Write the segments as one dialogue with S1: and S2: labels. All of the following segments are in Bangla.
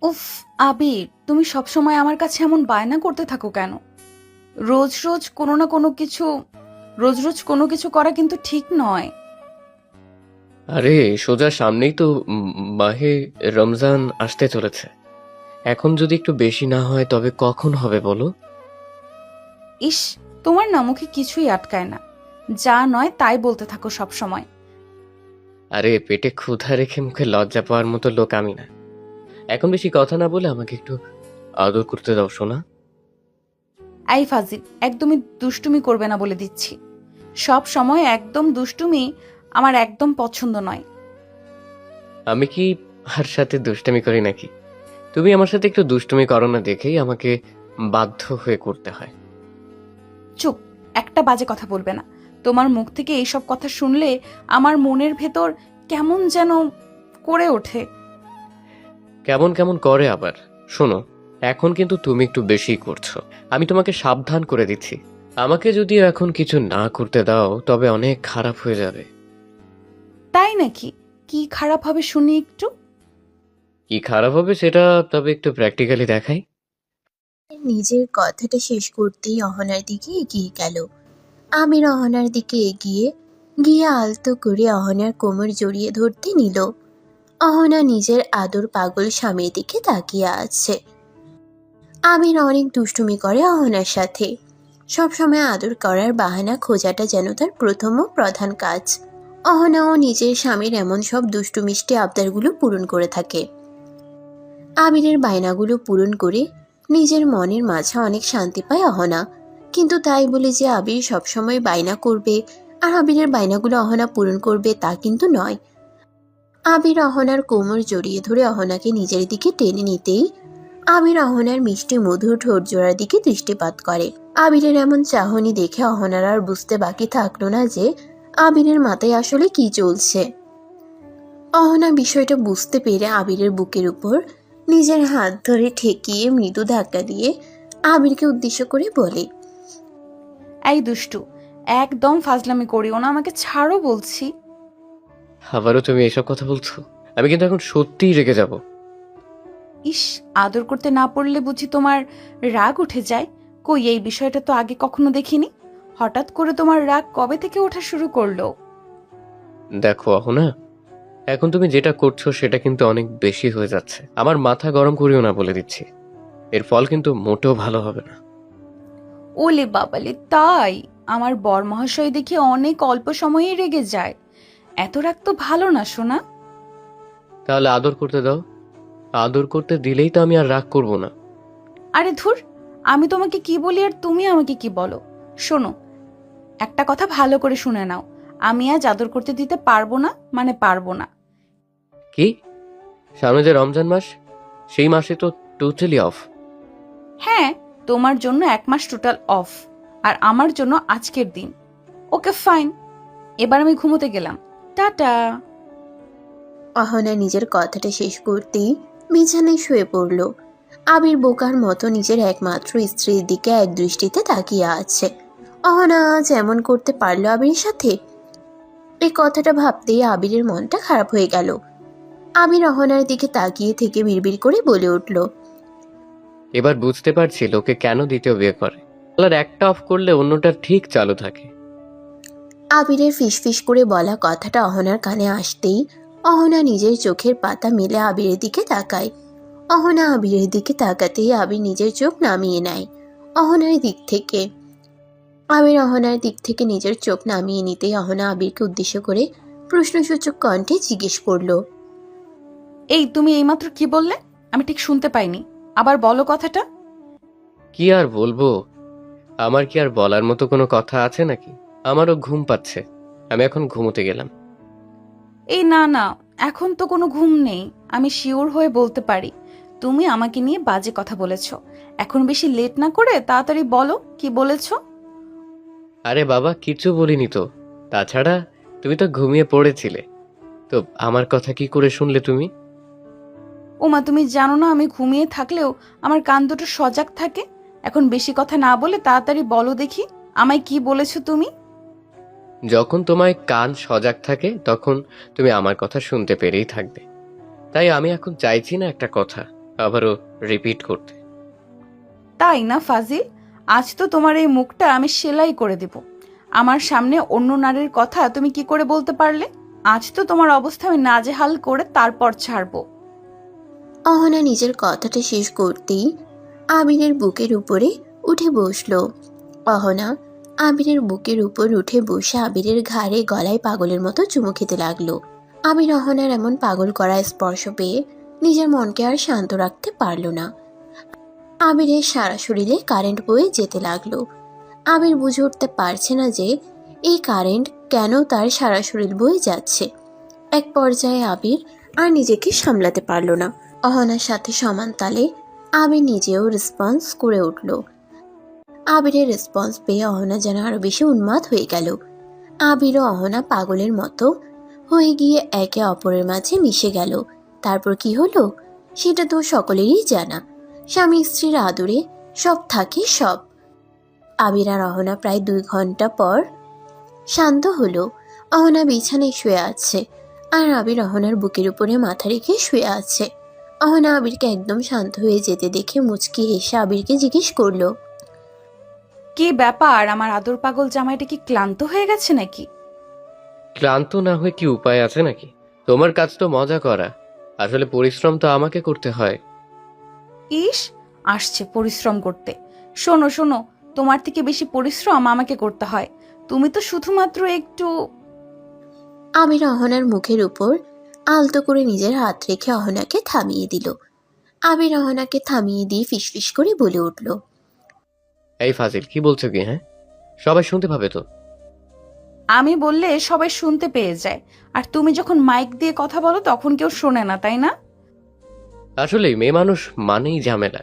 S1: উফ, আবির, তুমি সবসময় আমার কাছে এমন বায়না করতে থাকো কেন? রোজ রোজ কোনো না কোনো কিছু রোজ রোজ কোনো কিছু করা কিন্তু ঠিক নয়।
S2: আরে সোজা সামনেই তো মাহে রমজান আসতে চলেছে। এখন যদি একটু বেশি না হয় তবে কখন হবে বলো?
S1: ইস, তোমার না মুখে কিছুই আটকায় না। যা নয় তাই বলতে থাকো সব সময়।
S2: আরে পেটে ক্ষুধা রেখে মুখে লজ্জা পাওয়ার মতো লোক আমি না। এখন বেশি কথা না বলে আমাকে একটু আদর করতে দাও সোনা।
S1: এই ফাজিল, একদমই দুষ্টুমি করবে না বলে দিচ্ছি। সব সময় একদম দুষ্টুমি আমার একদম পছন্দ নয়।
S2: আমি কি আর সাথে দুষ্টামি করি নাকি? তুমি আমার সাথে একটু দুষ্টুমি করো না দেখেই আমাকে বাধ্য হয়ে করতে হয়।
S1: চুপ, একটা বাজে কথা বলবে না। তোমার মুখ থেকে এইসব কথা শুনলে আমার মনের ভেতর কেমন যেন করে ওঠে।
S2: কেমন কেমন করে আবার? শোনো, এখন কিন্তু তুমি একটু বেশি করছো। আমি তোমাকে সাবধান করে দিচ্ছি। আমাকে যদি এখন কিছু না করতে দাও তবে অনেক খারাপ হয়ে যাবে।
S1: তাই নাকি? কি খারাপ হবে শুনি একটু।
S2: কি খারাপ হবে সেটা তবে একটু প্র্যাকটিক্যালি দেখাই।
S3: নিজের কথাটা শেষ করতেই অহনার দিকে এগিয়ে গেল। আমির অহনার দিকে এগিয়ে গিয়ে আলতো করে অহনার কোমর জড়িয়ে ধরতে নিল। অহনা নিজের আদর পাগল স্বামীর দিকে তাকিয়ে আছে। আমির অনেক দুষ্টুমি করে অহনার সাথে। সবসময় আদর করার বাহানা খোঁজাটা যেন তার প্রথম ও প্রধান কাজ। অহনাও নিজের স্বামীর এমন সব দুষ্টু মিষ্টি আবদারগুলো পূরণ করে থাকে। আবিরের বায়নাগুলো পূরণ করে নিজের মনের মাঝে অনেক শান্তি পায় অহনা। কিন্তু তাই বলে যে আবির সবসময় বায়না করবে আর আবিরের বায়নাগুলো অহনা পূরণ করবে তা কিন্তু নয়। আবির অহনার কোমর জড়িয়ে ধরে অহনাকে নিজের দিকে টেনে নিতেই আবির অহনার মিষ্টি মধুর ঠোঁট জোড়ার দিকে দৃষ্টিপাত করে। আবিরের এমন চাহনি দেখে অহনার আর বুঝতে বাকি থাকলো না যে আবিরের মাথায় আসলে কি চলছে। অহনা বিষয়টা বুঝতে পেরে আবিরের বুকের উপর নিজের হাত ধরে ঠেকিয়ে মৃদু ধাক্কা দিয়ে আবিরকে উদ্দেশ্য করে বলে,
S1: এই দুষ্টু, একদম ফাজলামি করিও না, আমাকে ছাড়ো বলছি।
S2: আবারও তুমি এসব কথা বলছো? আমি কিন্তু এখন সত্যিই রেগে যাব।
S1: ইস, আদর করতে না পারলে বুঝি তোমার রাগ উঠে যায়? কই, এই বিষয়টা তো আগে কখনো দেখিনি। হঠাৎ করে তোমার রাগ কবে থেকে ওঠা শুরু করলো?
S2: দেখো অহনা, এখন তুমি যেটা করছো সেটা কিন্তু অনেক বেশি হয়ে যাচ্ছে। আমার মাথা গরম করিও না বলে দিচ্ছি। এর ফল কিন্তু মোটেও ভালো হবে না।
S1: ওলে বাবালে, তাই? আমার বর মহাশয় দেখি অনেক অল্প সময়েই রেগে যায়। এত রাগ তো ভালো না সোনা।
S2: তাহলে আদর করতে দাও। আদর করতে দিলেই তো আমি আর রাগ করব না।
S1: আরে ধুর, আমি তোমাকে কি বলি আর তুমি আমাকে কি বলো? শোনো, একটা কথা ভালো করে শুনে নাও। আমি আজ আদর করতে দিতে পারবো না, মানে পারবো না।
S2: কি? সামনে যে রমজান মাস, সেই মাসে তো টোটালি অফ।
S1: হ্যাঁ, তোমার জন্য 1 মাস টোটাল অফ, আর আমার জন্য আজকের দিন। ওকে ফাইন, এবার আমি ঘুমোতে গেলাম। টাটা।
S3: অহনা নিজের কথাটা শেষ করতেই বিছানায় শুয়ে পড়ল। আবির বোকার মতো নিজের একমাত্র স্ত্রীর দিকে এক দৃষ্টিতে তাকিয়ে আছে। অহনা আজ এমন করতে পারলো আবিরের সাথে? এই কথাটা ভাবতেই আবিরের মনটা খারাপ হয়ে গেল। আবির অহনার দিকে তাকিয়ে থেকে বিড়বিড় করে বলে উঠল,
S2: এবার বুঝতে পারছি লোকে কেন দ্বিতীয় বিয়ে করে। আর একটা অফ করলে অন্যটা ঠিক চালু থাকে।
S3: আবিরের ফিসফিস করে বলা কথাটা অহনার কানে আসতেই অহনা নিজের চোখের পাতা মেলে আবিরের দিকে তাকায়। অহনা আবিরের দিকে তাকাতেই আবির নিজের চোখ নামিয়ে নেয় অহনার দিক থেকে। আবির অহনার দিক থেকে নিজের চোখ নামিয়ে নিতেই অহনা আবিরকে উদ্দেশ্য করে প্রশ্নসূচক কণ্ঠে জিজ্ঞেস করল,
S1: এই, তুমি এইমাত্র কি বললে? আমি ঠিক শুনতে পাইনি, আবার বলো কথাটা।
S2: কি আর বলবো? আমার কি আর বলার মতো কোনো কথা আছে নাকি? আমারও ঘুম পাচ্ছে। আমি এখন ঘুমোতে গেলাম।
S1: এই না না, এখন তো কোনো ঘুম নেই। আমি শিওর হয়ে বলতে পারি তুমি আমাকে নিয়ে বাজে কথা বলেছো। এখন বেশি লেট না করে তাড়াতাড়ি বলো কি বলেছো।
S2: আরে বাবা, কিছু বলিনি তো। তাছাড়া তুমি তো ঘুমিয়ে পড়েছিলে। তো আমার কথা কি করে শুনলে তুমি?
S1: ওমা, তুমি জানো না আমি ঘুমিয়ে থাকলেও আমার কান দুটো সজাগ থাকে। এখন বেশি কথা না বলে তাড়াতাড়ি বলো দেখি, আমায় কি বলেছো তুমি।
S2: যখন তোমার কান সজাগ থাকে তখন তুমি আমার কথা শুনতে পেরেই থাকবে। তাই আমি এখন চাইছি না একটা কথা। আবারও রিপিট করতে।
S1: তাই না ফাজিল? আজ তো তোমার এই মুখটা আমি সেলাই করে দেব। আমার সামনে অন্য নারীর কথা তুমি কি করে বলতে পারলে? আজ তো তোমার অবস্থা আমি নাজেহাল করে তারপর ছাড়বো।
S3: অহনা নিজের কথাটা শেষ করতেই আবিরের বুকের উপরে উঠে বসলো। অহনা আবিরের বুকের উপর উঠে বসে আবিরের ঘাড়ে গলায় পাগলের মতো চুমু খেতে লাগলো। আবির অহনার এমন পাগল করা স্পর্শ পেয়ে নিজের মনকে আর শান্ত রাখতে পারল না। আবিরের সারা শরীরে কারেন্ট বয়ে যেতে লাগলো। আবির বুঝে উঠতে পারছে না যে এই কারেন্ট কেন তার সারা শরীর বয়ে যাচ্ছে। এক পর্যায়ে আবির আর নিজেকে সামলাতে পারল না। অহনার সাথে সমান তালে আবির নিজেও রেসপন্স করে উঠল। আবিরের রেসপন্স পেয়ে অহনা যেন আরো বেশি উন্মাদ হয়ে গেল। আবির ও অহনা পাগলের মতো হয়ে গিয়ে একে অপরের মাঝে মিশে গেল। তারপর কি হলো সেটা তো সকলেরই জানা। স্বামী স্ত্রীর আদরে সব থাকে সব। আবির আর অহনা প্রায় 2 ঘন্টা পর শান্ত হলো। অহনা বিছানায় শুয়ে আছে আর আবির অহনার বুকের উপরে মাথা রেখে শুয়ে আছে। অহনা আবিরকে একদম শান্ত হয়ে যেতে দেখে মুচকি হেসে আবিরকে জিজ্ঞেস করলো,
S1: কি ব্যাপার, আমার আদর পাগল জামাইটা কি ক্লান্ত হয়ে গেছে নাকি?
S2: ক্লান্ত না হয়ে কি উপায় আছে নাকি? তোমার কাজ তো মজা করা, আসলে পরিশ্রম তো আমাকে করতে হয়।
S1: ইস, আসছে পরিশ্রম করতে। শোনো শোনো, তোমার থেকে বেশি পরিশ্রম আমাকে করতে হয়। তুমি তো শুধুমাত্র একটু।
S3: আবির অহনার মুখের উপর আলতো করে নিজের হাত রেখে অহনাকে থামিয়ে দিল। আবির অহনাকে থামিয়ে দিয়ে ফিসফিস করে বলে উঠল,
S2: এই ফাজিল, কি বলছো কি? হ্যাঁ, সবাই শুনতে পাবে তো।
S1: আমি বললে সবাই শুনতে পেয়ে যায়, আর তুমি যখন মাইক দিয়ে কথা বলো তখন কেউ শোনে না, তাই না?
S2: আসলে মেয়ে মানুষ মানেই ঝামেলা।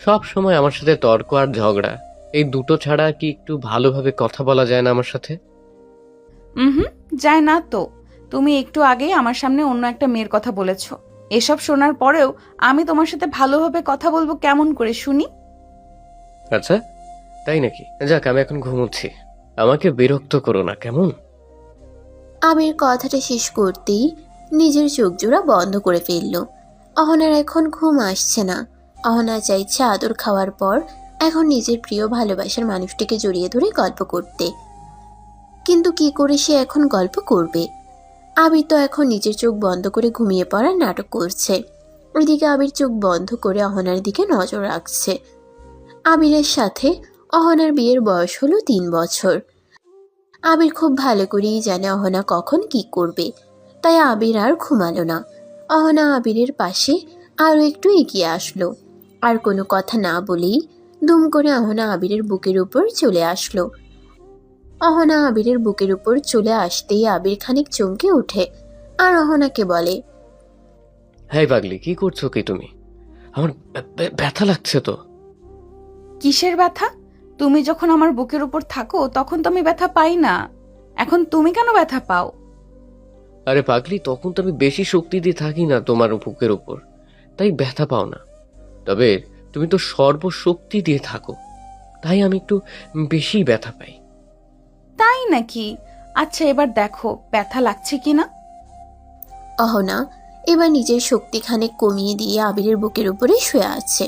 S2: সব সময় আমার সাথে তর্ক আর ঝগড়া, এই দুটো ছাড়া কি একটু ভালোভাবে কথা বলা যায় না আমার সাথে?
S1: হুম, যায় না তো। তুমি একটু আগেই আমার সামনে অন্য একটা মেয়ের কথা বলেছ। এসব শোনার পরেও আমি তোমার সাথে ভালোভাবে কথা বলবো কেমন করে শুনি?
S2: আচ্ছা, তাই নাকি? যাক, আমি এখন ঘুমোচ্ছি, আমাকে বিরক্ত করো না কেমন?
S3: আবির কথাটা শেষ করতেই নিজের চোখ জোড়া বন্ধ করে ফেলল। অহনার এখন ঘুম আসছে না। অহনা চাইছে আদর খাওয়ার পর এখন নিজের প্রিয় ভালোবাসার মানুষটিকে জড়িয়ে ধরে গল্প করতে। কিন্তু কি করে সে এখন গল্প করবে? আবির তো এখন নিজের চোখ বন্ধ করে ঘুমিয়ে পড়ার নাটক করছে। ওইদিকে আবির চোখ বন্ধ করে অহনার দিকে নজর রাখছে। আবিরের সাথে অহনার বিয়ের বয়স হলো 3 বছর। আবির খুব ভালো করেই জানে অহনা কখন কি করবে, তাই আবির আর ঘুমালো না। অহনা আবিরের পাশে আরো একটু এগিয়ে আসলো। আর কোনো কথা না বলেই দুম করে অহনা আবিরের বুকের উপর চলে আসলো। অহনা আবিরের বুকের উপর চলে আসতেই আবির খানিক চমকে ওঠে আর অহনাকে বলে,
S2: হ্যাঁ পাগলি, কি করছো কি তুমি? আমার ব্যথা লাগছে তো।
S1: কিসের ব্যথা? তুমি যখন আমার বুকের উপর থাকো তখন তো আমি ব্যথা পাই না। এখন তুমি কেন ব্যথা পাও?
S2: আরে পাগলি, তখন তো আমি বেশি শক্তি দিয়ে থাকি না তোমার বুকের উপর, তাই ব্যথা পাও না। তবে তুমি তো সর্বশক্তি দিয়ে থাকো, তাই আমি একটু বেশি ব্যথা পাই।
S1: তাই নাকি? আচ্ছা, এবার দেখো ব্যথা লাগছে কিনা।
S3: অহনা এবার নিজের শক্তি খানিক কমিয়ে দিয়ে আবিরের বুকের উপরে শুয়ে আছে।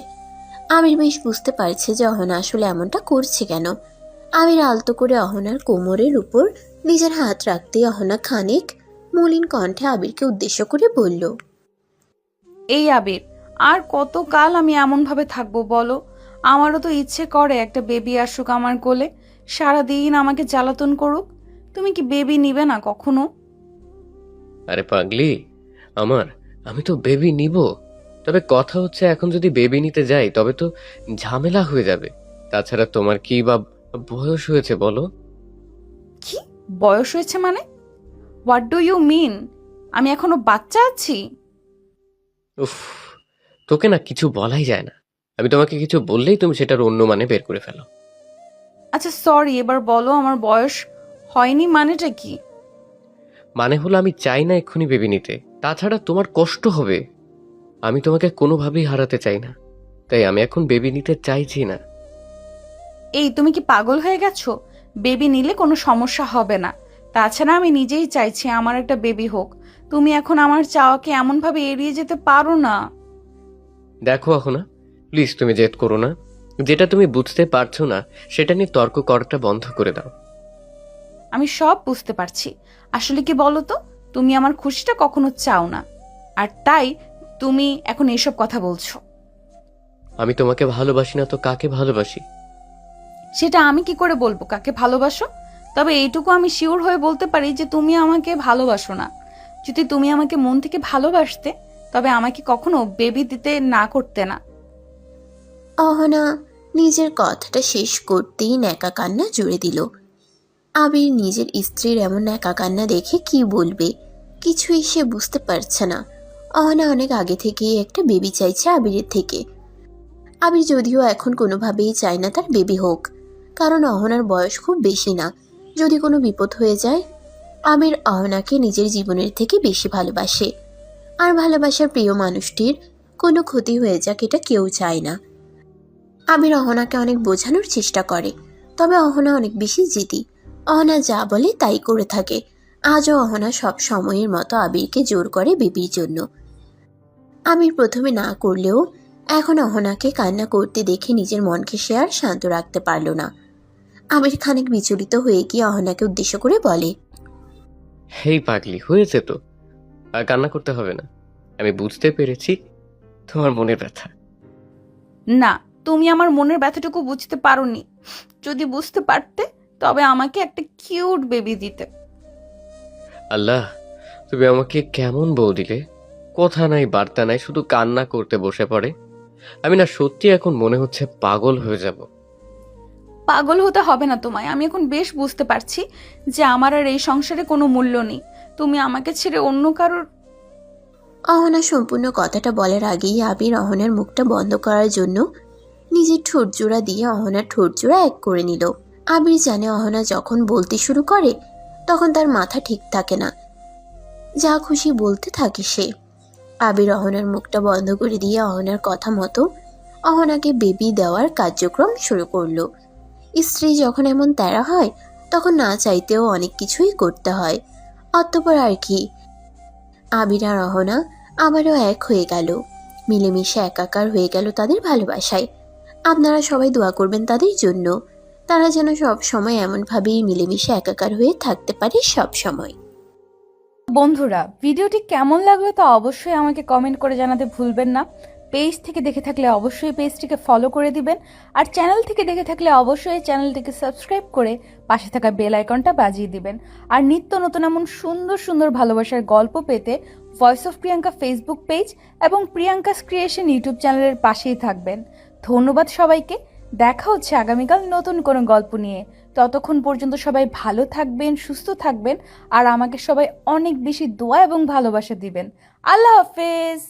S3: আবির বেশ বুঝতে পারছে যে অহনা আসলে এমনটা করছে কেন। আবির আলতো করে অহনার কোমরের উপর নিজের হাত রাখতে অহনা খানিক মলিন কণ্ঠে আবিরকে উদ্দেশ্য করে বলল,
S1: এই আবির, আর কতকাল আমি এমন ভাবে থাকবো বলো? আমারও তো ইচ্ছে করে একটা বেবি আসুক আমার কোলে, সারাদিন আমাকে জ্বালাতন করুক। তুমি কি বেবি নিবে না কখনো?
S2: আরে পাগলি আমার, আমি তো বেবি নিব। তবে কথা হচ্ছে, এখন যদি বেবি নিতে যাই তবে তো ঝামেলা হয়ে যাবে। তাছাড়া তোমার কি বা বয়স হয়েছে বলো?
S1: কি বয়স হয়েছে মানে? What do you mean? আমি এখনো বাচ্চা আছি?
S2: উফ, তোকে না কিছু বলাই যায় না। আমি তোমাকে কিছু বললেই তুমি সেটার অন্য মানে বের করে ফেলো।
S1: আচ্ছা সরি, এবার বলো আমার বয়স হয়নি মানেটা কি?
S2: মানে হলো, আমি চাই না এক্ষুনি বেবি নিতে, তাছাড়া তোমার কষ্ট হবে। আমি তোমাকে কোনোভাবেই হারাতে চাই না, তাই আমি এখন বেবি নিতে চাইছি না।
S1: এই তুমি কি পাগল হয়ে গেছো? বেবি নিলে কোনো সমস্যা হবে না। তাছাড়া আমি নিজেই চাইছি আমার একটা বেবি হোক। তুমি এখন আমার চাওয়াকে এমন ভাবে এড়িয়ে যেতে পারো না।
S2: দেখো না, প্লিজ তুমি জেদ করো না। যেটা তুমি বুঝতে পারছো না সেটা নিয়ে তর্ক করাটা বন্ধ করে দাও।
S1: আমি সব বুঝতে পারছি। আসলে কি বলো তো, তুমি আমার খুশিটা কখনো চাও না, আর তাই তুমি এখন এসব কথা বলছো।
S2: আমি তোমাকে ভালোবাসি না তো কাকে ভালোবাসি?
S1: সেটা আমি কি করে বলবো কাকে ভালোবাসো? তবে এইটুকু আমি শিওর হয়ে বলতে পারি যে তুমি আমাকে ভালোবাসো না। যদি তুমি আমাকে মন থেকে ভালোবাসতে, তবে আমাকে কখনো বেবি দিতে না করতে না।
S3: অহনা নিজের কথাটা শেষ করতেই ন্যাকা কান্না জুড়ে দিল। আবির নিজের স্ত্রীর এমন ন্যাকা কান্না দেখে কি বলবে কিছুই সে বুঝতে পারছে না। অহনা অনেক আগে থেকেই একটা বেবি চাইছে আবিরের থেকে। আবির যদিও এখন কোনোভাবেই চায় না তার বেবি হোক, কারণ অহনার বয়স খুব বেশি না। যদি কোনো বিপদ হয়ে যায়, আবির অহনাকে নিজের জীবনের থেকে বেশি ভালোবাসে। আর ভালোবাসার প্রিয় মানুষটির কোনো ক্ষতি হয়ে যাক এটা কেউ চায় না। আবির অহনাকে অনেক বোঝানোর চেষ্টা করে, তবে অহনা অনেক বেশি জেদি। অহনা যা বলে তাই করে থাকে। আজও অহনা সব সময়ের মতো আবিরকে জোর করে বেবির জন্য। আবির প্রথমে না করলেও এখন অহনাকে কান্না করতে দেখে নিজের মনকে সে আর শান্ত রাখতে পারল না। আবির খানিক বিচলিত হয়ে গিয়ে অহনাকে উদ্দেশ্য করে বলে,
S2: হেই পাগলি, হয়েছে তো, আর কান্না করতে হবে না। আমি বুঝতে পেরেছি তোমার মনের ব্যথা।
S1: না, তুমি আমার মনের ব্যথাটুকু বুঝতে পারোনি। যদি বুঝতে পারতে, তবে আমাকে একটা কিউট বেবি দিতে।
S2: আল্লাহ, তুমি আমাকে কেমন বউ দিলে! কথা নাই বার্তা নাই, শুধু কান্না করতে বসে পড়ে। আমি না সত্যি এখন মনে হচ্ছে পাগল হয়ে যাব।
S1: পাগল হতে হবে না তোমায়। আমি এখন বেশ বুঝতে পারছি যে আমার আর এই সংসারে কোনো মূল্য নেই। তুমি আমাকে ছেড়ে অন্য কারোর।
S3: অহনা সম্পূর্ণ কথাটা বলার আগেই আবির অহনার মুখটা বন্ধ করার জন্য নিজের ঠোঁট জোড়া দিয়ে অহনার ঠোঁট জোড়া এক করে নিল। আবির জানে অহনা যখন বলতে শুরু করে তখন তার মাথা ঠিক থাকে না, যা খুশি বলতে থাকে সে। আবির অহনার মুখটা বন্ধ করে দিয়ে অহনার কথা মতো অহনাকে বেবি দেওয়ার কার্যক্রম শুরু করলো। স্ত্রী যখন এমন তেরা হয় তখন না চাইতেও অনেক কিছুই করতে হয়। অতঃপর আর কি, আবির আর অহনা আবারও এক হয়ে গেল, মিলেমিশে একাকার হয়ে গেল তাদের ভালোবাসায়। আপনারা সবাই দোয়া করবেন তাদের জন্য, তারা যেন সব সময় এমনভাবেই মিলেমিশে একাকার হয়ে থাকতে পারে সব সময়।
S1: বন্ধুরা, ভিডিওটি কেমন লাগলো তা অবশ্যই আমাকে কমেন্ট করে জানাতে ভুলবেন না। পেজ থেকে দেখে থাকলে অবশ্যই পেজটিকে ফলো করে দিবেন, আর চ্যানেল থেকে দেখে থাকলে অবশ্যই চ্যানেলটিকে সাবস্ক্রাইব করে পাশে থাকা বেল আইকনটা বাজিয়ে দিবেন। আর নিত্য নতুন এমন সুন্দর সুন্দর ভালোবাসার গল্প পেতে voice of Priyanka Facebook page এবং প্রিয়াঙ্কাস ক্রিয়েশন ইউটিউব চ্যানেলের পাশেই থাকবেন। ধন্যবাদ সবাইকে। দেখা হচ্ছে আগামীকাল নতুন কোনো গল্প নিয়ে। ততক্ষণ পর্যন্ত সবাই ভালো থাকবেন, সুস্থ থাকবেন, আর আমাকে সবাই অনেক বেশি দোয়া এবং ভালোবাসা দিবেন। আল্লাহ হাফেজ।